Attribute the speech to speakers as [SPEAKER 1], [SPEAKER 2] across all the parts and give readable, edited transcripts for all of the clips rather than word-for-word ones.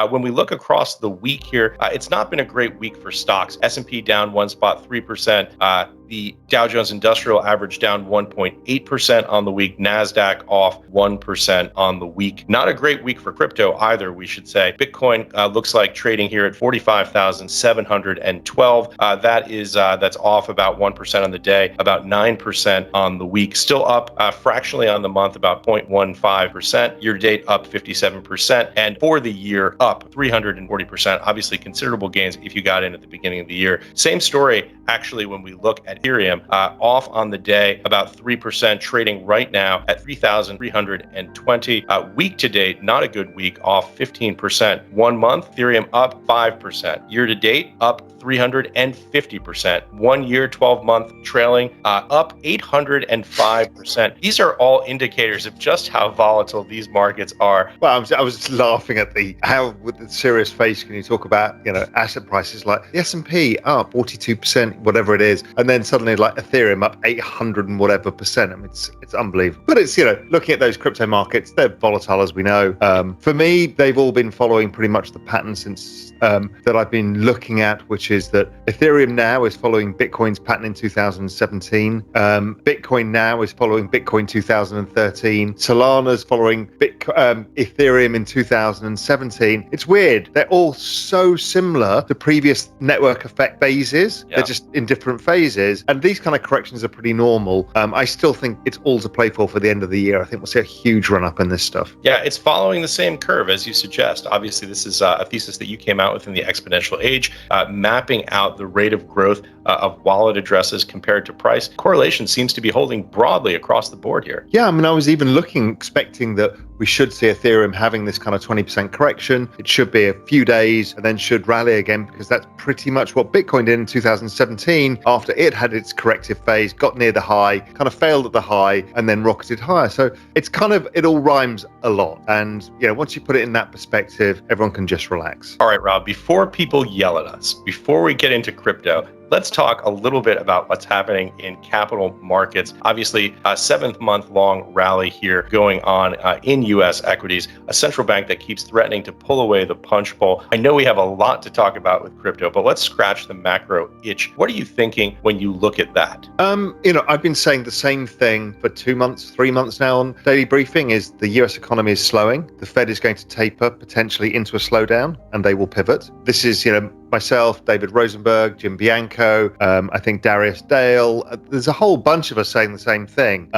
[SPEAKER 1] When we look across the week here, it's not been a great week for stocks. S&P down 1.3%. The Dow Jones Industrial Average down 1.8% on the week. NASDAQ off 1% on the week. Not a great week for crypto either, we should say. Bitcoin looks like trading here at 45,712. That's off about 1% on the day, about 9% on the week. Still up fractionally on the month, about 0.15%. Year to date up 57%, and for the year up 340%. Obviously, considerable gains if you got in at the beginning of the year. Same story actually when we look at Ethereum, off on the day about 3%, trading right now at 3,320. Week to date, not a good week, off 15%. 1 month, Ethereum up 5%. Year to date, up 350%. 1 year, 12-month trailing, up 805%. These are all indicators of just how volatile these markets are.
[SPEAKER 2] Well, I was just laughing at how with the serious face can you talk about asset prices like the S&P up 42%, whatever it is, and then suddenly like Ethereum up 800 and whatever percent. I mean, it's unbelievable. But it's looking at those crypto markets, they're volatile as we know. For me, they've all been following pretty much the pattern since that I've been looking at, which is that Ethereum now is following Bitcoin's pattern in 2017. Bitcoin now is following Bitcoin 2013. Solana's following Ethereum in 2017. It's weird. They're all so similar to previous network effect phases. Yeah. They're just in different phases. And these kind of corrections are pretty normal. I still think it's all to play for the end of the year. I think we'll see a huge run up in this stuff.
[SPEAKER 1] Yeah, it's following the same curve as you suggest. Obviously, this is a thesis that you came out with in the exponential age, mapping out the rate of growth of wallet addresses compared to price. Correlation seems to be holding broadly across the board here.
[SPEAKER 2] Yeah, I mean, I was even expecting that we should see Ethereum having this kind of 20% correction. It should be a few days and then should rally again, because that's pretty much what Bitcoin did in 2017 after it had its corrective phase, got near the high, kind of failed at the high, and then rocketed higher. So it's it all rhymes a lot. And once you put it in that perspective, everyone can just relax.
[SPEAKER 1] All right, Rob, before people yell at us, before we get into crypto, let's talk a little bit about what's happening in capital markets. Obviously, a 7th-month-long rally here going on in U.S. equities, a central bank that keeps threatening to pull away the punch bowl. I know we have a lot to talk about with crypto, but let's scratch the macro itch. What are you thinking when you look at that?
[SPEAKER 2] I've been saying the same thing for 2 months, 3 months now on Daily Briefing, is the U.S. economy is slowing. The Fed is going to taper potentially into a slowdown, and they will pivot. This is, myself, David Rosenberg, Jim Bianco, I think Darius Dale. There's a whole bunch of us saying the same thing.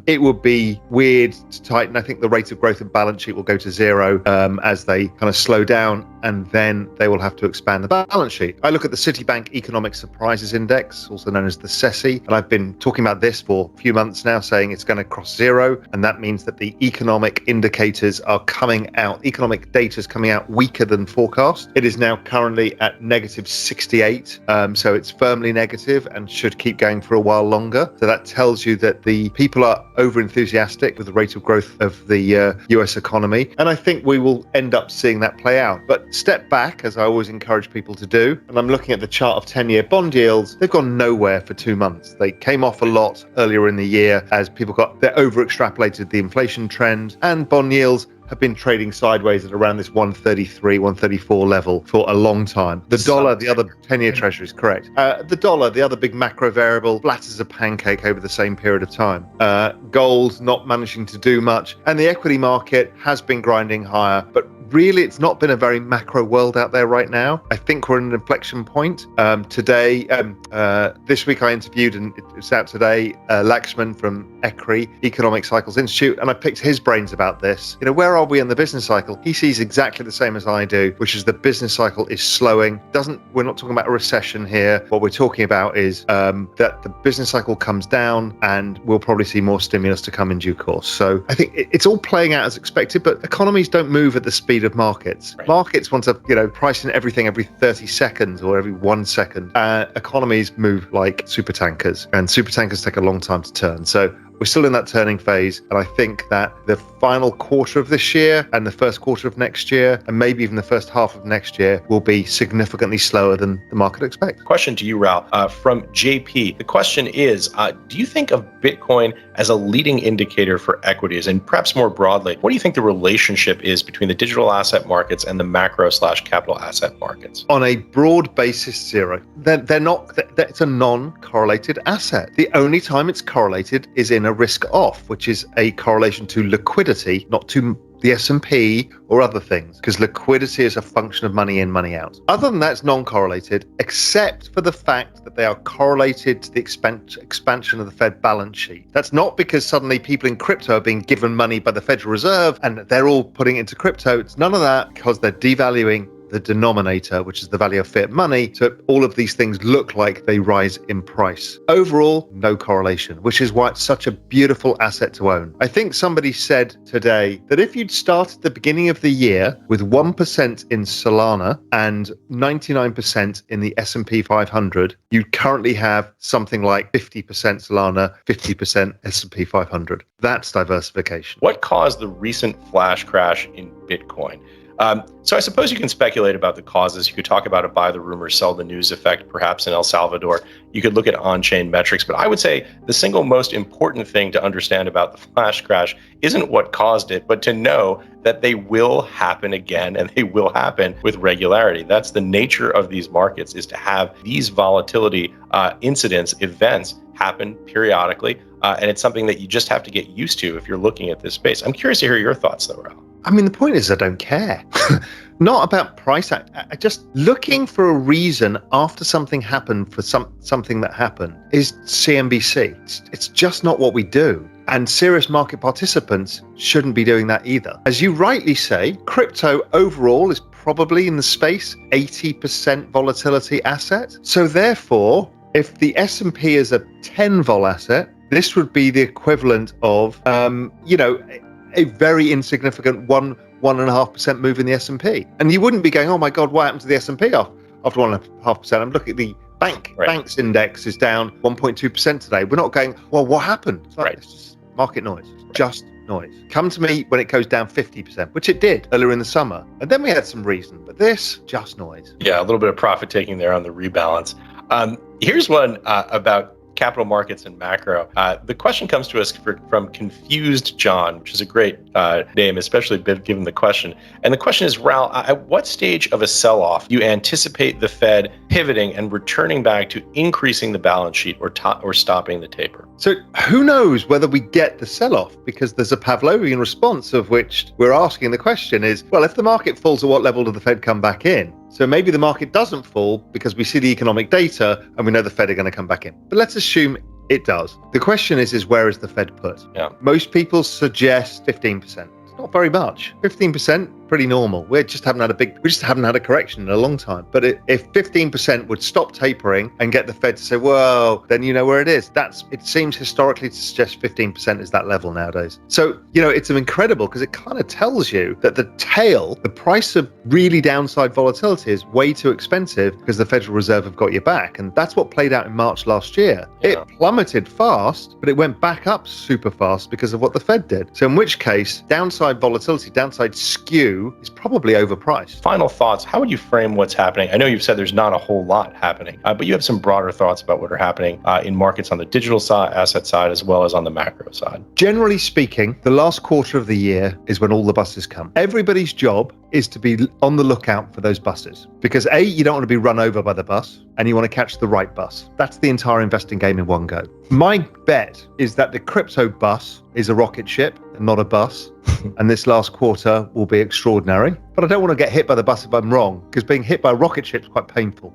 [SPEAKER 2] It would be weird to tighten. I think the rate of growth of balance sheet will go to zero as they kind of slow down, and then they will have to expand the balance sheet. I look at the Citibank Economic Surprises Index, also known as the SESI, and I've been talking about this for a few months now, saying it's going to cross zero, and that means that the economic indicators are coming out, economic data is coming out weaker than forecast. It is now currently at negative 68, so it's firmly negative and should keep going for a while longer. So that tells you that the people are over enthusiastic with the rate of growth of the US economy, and I think we will end up seeing that play out. But step back, as I always encourage people to do, and I'm looking at the chart of 10-year bond yields. They've gone nowhere for 2 months. They came off a lot earlier in the year as people they over extrapolated the inflation trend, and bond yields have been trading sideways at around this 133, 134 level for a long time. The dollar, the other 10-year treasury is correct. The dollar, the other big macro variable, flat as a pancake over the same period of time. Gold not managing to do much, and the equity market has been grinding higher, but really it's not been a very macro world out there right now. I think we're at an inflection point. This week I interviewed, and it's out today, Lakshman from ECRI, Economic Cycles Institute, and I picked his brains about this. Where are we in the business cycle? He sees exactly the same as I do, which is the business cycle is slowing. We're not talking about a recession here. What we're talking about is that the business cycle comes down, and we'll probably see more stimulus to come in due course. So I think it's all playing out as expected, but economies don't move at the speed of markets. Right. Markets want to, price in everything every 30 seconds or every 1 second. Economies move like super tankers, and super tankers take a long time to turn. So we're still in that turning phase, and I think that the final quarter of this year and the first quarter of next year, and maybe even the first half of next year, will be significantly slower than the market expects.
[SPEAKER 1] Question to you, Raoul, from JP. The question is, do you think of Bitcoin as a leading indicator for equities? And perhaps more broadly, what do you think the relationship is between the digital asset markets and the macro/capital asset markets?
[SPEAKER 2] On a broad basis, zero. They're not. It's a non-correlated asset. The only time it's correlated is in a risk-off, which is a correlation to liquidity, not to the S&P or other things, because liquidity is a function of money in, money out. Other than that, it's non-correlated, except for the fact that they are correlated to the expansion of the Fed balance sheet. That's not because suddenly people in crypto are being given money by the Federal Reserve and they're all putting it into crypto. It's none of that, because they're devaluing the denominator, which is the value of fiat money. So all of these things look like they rise in price. Overall, no correlation, which is why it's such a beautiful asset to own. I think somebody said today that if you'd started the beginning of the year with 1% in Solana and 99% in the S&P 500, you'd currently have something like 50% Solana, 50% S&P 500. That's diversification.
[SPEAKER 1] What caused the recent flash crash in Bitcoin? So I suppose you can speculate about the causes. You could talk about a buy the rumor, sell the news effect, perhaps in El Salvador. You could look at on-chain metrics. But I would say the single most important thing to understand about the flash crash isn't what caused it, but to know that they will happen again, and they will happen with regularity. That's the nature of these markets, is to have these volatility incidents, events happen periodically. And it's something that you just have to get used to if you're looking at this space. I'm curious to hear your thoughts, though, Raoul.
[SPEAKER 2] I mean, the point is I don't care. Not about price. I just looking for a reason after something happened for something that happened is CNBC. It's just not what we do. And serious market participants shouldn't be doing that either. As you rightly say, crypto overall is probably in the space 80% volatility asset. So therefore, if the S&P is a 10 vol asset, this would be the equivalent of, a very insignificant 1.5% move in the S&P. And you wouldn't be going, oh my God, what happened to the S&P after 1.5%? I'm looking at the banks index is down 1.2% today. We're not going, well, what happened? It's like, It's just market noise, just noise. Come to me when it goes down 50%, which it did earlier in the summer. And then we had some reason, but this, just noise.
[SPEAKER 1] Yeah, a little bit of profit taking there on the rebalance. Here's one about capital markets and macro. The question comes to us from Confused John, which is a great name, especially given the question. And the question is, Raoul, at what stage of a sell-off do you anticipate the Fed pivoting and returning back to increasing the balance sheet or stopping the taper?
[SPEAKER 2] So who knows whether we get the sell-off, because there's a Pavlovian response of which we're asking the question is, well, if the market falls, at what level does the Fed come back in? So maybe the market doesn't fall because we see the economic data and we know the Fed are going to come back in. But let's assume it does. The question is where is the Fed put?
[SPEAKER 1] Yeah.
[SPEAKER 2] Most people suggest 15%. It's not very much. 15%, pretty normal. We just haven't had a correction in a long time. But if 15% would stop tapering and get the Fed to say, well, then you know where it is. It seems historically to suggest 15% is that level nowadays. So, it's incredible because it kind of tells you that the price of really downside volatility is way too expensive because the Federal Reserve have got your back. And that's what played out in March last year. Yeah. It plummeted fast, but it went back up super fast because of what the Fed did. So in which case, downside volatility, downside skew is probably overpriced.
[SPEAKER 1] Final thoughts. How would you frame what's happening? I know you've said there's not a whole lot happening, but you have some broader thoughts about what are happening in markets on the digital side, asset side, as well as on the macro side.
[SPEAKER 2] Generally speaking, the last quarter of the year is when all the buses come. Everybody's job is to be on the lookout for those buses because A, you don't want to be run over by the bus and you want to catch the right bus. That's the entire investing game in one go. My bet is that the crypto bus is a rocket ship and not a bus. And this last quarter will be extraordinary. But I don't want to get hit by the bus if I'm wrong, because being hit by a rocket ship is quite painful.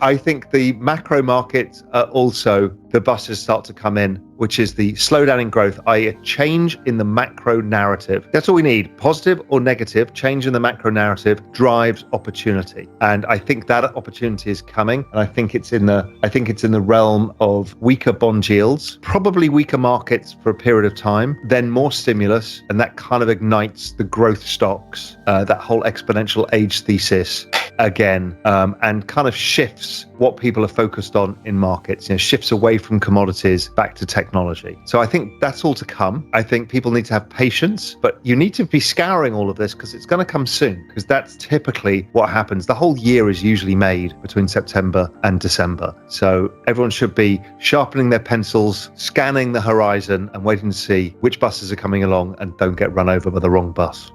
[SPEAKER 2] I think the macro markets are also the buses start to come in, which is the slowdown in growth, i.e. a change in the macro narrative. That's all we need. Positive or negative, change in the macro narrative drives opportunity. And I think that opportunity is coming. And I think it's in the realm of weaker bond yields, probably weaker markets for a period of time, then more stimulus, and that kind of ignites the growth stocks, that whole exponential age thesis. again, and kind of shifts what people are focused on in markets, shifts away from commodities back to technology. So I think that's all to come. I think people need to have patience, but you need to be scouring all of this because it's going to come soon, because that's typically what happens. The whole year is usually made between September and December. So everyone should be sharpening their pencils, scanning the horizon and waiting to see which buses are coming along and don't get run over by the wrong bus.